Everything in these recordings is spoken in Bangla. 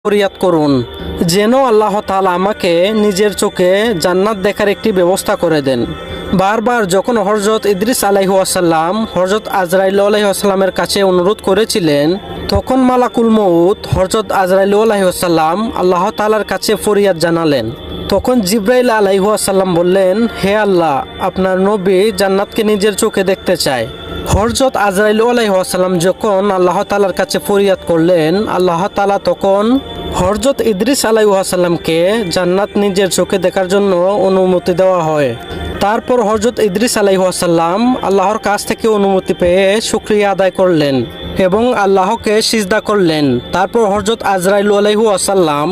ফরিয়াদ করুন যেন আল্লাহ তাআলা আমাকে নিজের চোখে জান্নাত দেখার একটি ব্যবস্থা করে দেন। বারবার যখন হযরত ইদ্রিস আলাইহিস সালাম হযরত আজরাইল আলাইহিস সালামের কাছে অনুরোধ করেছিলেন, তখন মালাকুল মউত হযরত আজরাইল আলাইহিস সালাম আল্লাহ তাআলার কাছে ফরিয়াদ জানালেন। তখন জিবরাইল আলাইহিস সালাম বললেন, হে আল্লাহ, আপনার নবী জান্নাতকে নিজের চোখে দেখতে চায়। হযরত আজরাইল আলাইহিস সালাম যখন আল্লাহ তাআলার কাছে ফরিয়াদ করলেন, আল্লাহ তাআলা তখন হযরত ইদ্রিস আলাইহিস সালামকে জান্নাত নিজের চোখে দেখার জন্য অনুমতি দেওয়া হয়। তারপর হযরত ইদ্রিস আলাইহিস সালাম আল্লাহর কাছ থেকে অনুমতি পেয়ে শুকরিয়া আদায় করলেন এবং আল্লাহকে সিজদা করলেন। তারপর হযরত আজরাইল আলাইহিস সালাম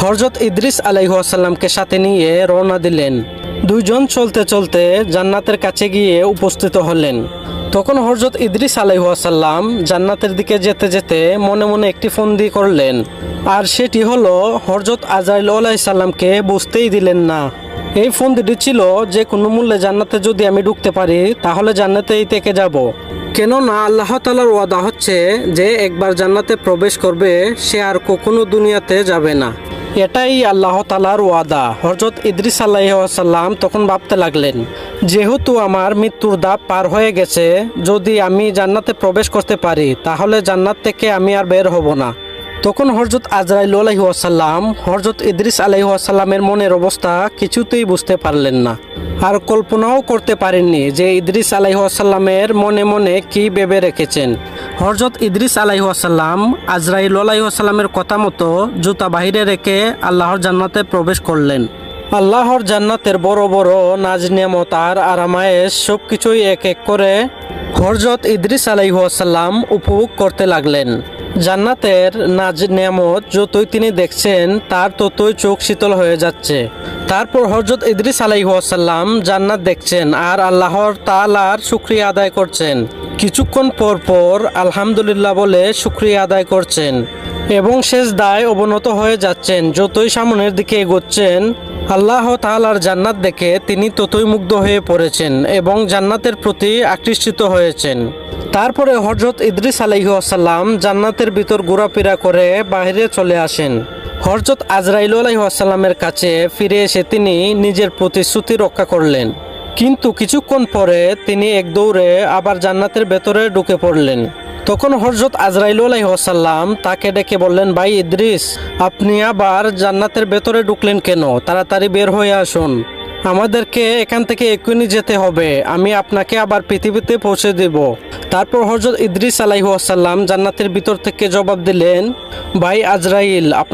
হযরত ইদ্রিস আলাইহিস সালামকে সাথে নিয়ে রওনা দিলেন। দুইজন চলতে চলতে জান্নাতের কাছে গিয়ে উপস্থিত হলেন। তখন হযরত ইদ্রিস আলাইহিস সালাম জান্নাতের দিকে যেতে যেতে মনে মনে একটি ফন্দি করলেন, আর সেটি হলো হযরত আজরাইল আলাইহিস সালামকে বুঝতেই দিলেন না। এই ফন্দিটি ছিল যে কোনো মূল্যে জান্নাতে যদি আমি ঢুকতে পারি তাহলে জান্নাতেই থেকে যাব। কেননা আল্লাহ তাআলার ওয়াদা হচ্ছে যে একবার জান্নাতে প্রবেশ করবে সে আর কখনো দুনিয়াতে যাবে না। এটাই আল্লাহ তাআলার ওয়াদা। হযরত ইদ্রিস আলাইহিস সালাম তখন ভাবতে লাগলেন, যেহেতু আমার মৃত্যুর ধাপ পার হয়ে গেছে, যদি আমি জান্নাতে প্রবেশ করতে পারি তাহলে জান্নাত থেকে আমি আর বের হব না। তখন হযরত আজরাইল আলাইহিস সালাম হযরত ইদ্রিস আলাইহিস সালামের মনের অবস্থা কিছুতেই বুঝতে পারলেন না, আর কল্পনাও করতে পারেননি যে ইদ্রিস আলাইহিস সালামের মনে মনে কি ভেবে রেখেছেন। হযরত ইদ্রিস আলাইহিস সালাম আজরাইল আলাইহিস সালামের কথা মতো জুতা বাহিরে রেখে আল্লাহর জান্নাতে প্রবেশ করলেন। আল্লাহর জান্নাতের বড় বড় নাজ নিয়ামত আর আরামায়েশ সবকিছুই এক এক করে হযরত ইদ্রিস আলাইহিস সালাম উপভোগ করতে লাগলেন। জান্নাতের নাজ নিয়ামত যতই তিনি দেখছেন তার ততই চোখ শীতল হয়ে যাচ্ছে। তারপর হযরত ইদ্রিস আলাইহিস সালাম জান্নাত দেখছেন আর আল্লাহর তাআলার শুকরিয়া আদায় করছেন। কিছুক্ষণ পর পর আলহামদুলিল্লাহ বলে শুকরিয়া আদায় করছেন এবং সিজদায় অবনত হয়ে যাচ্ছেন। যতই সামনের দিকে এগোচ্ছেন আল্লাহ তাআলার জান্নাত দেখে তিনি ততই মুগ্ধ হয়ে পড়েছেন এবং জান্নাতের প্রতি আকৃষ্ট হয়েছেন। তারপরে হযরত ইদ্রিস আলাইহিস সালাম জান্নাতের ভিতর ঘোরাফেরা করে বাইরে চলে আসেন। হযরত আজরাইল আলাইহিস সালামের কাছে ফিরে এসে তিনি নিজের প্রতিশ্রুতি রক্ষা করলেন, কিন্তু কিছুক্ষণ পরে তিনি এক দৌড়ে আবার জান্নাতের ভেতরে ঢুকে পড়লেন। তখন হযরত আজরাইল আলাইহিস সালাম তাকে ডেকে বললেন, ভাই ইদ্রিস, আপনি আবার জান্নাতের ভেতরে ঢুকলেন কেন? তাড়াতাড়ি বের হয়ে আসুন, আমাদেরকে এখান থেকে এক্ষুনি যেতে হবে, আমি আপনাকে আবার পৃথিবীতে পৌঁছে দেব। তারপর হযরত ইদ্রিস আলাইহিস সালাম জান্নাতের ভিতর থেকে জবাব দিলেন, ভাই আজরাইল,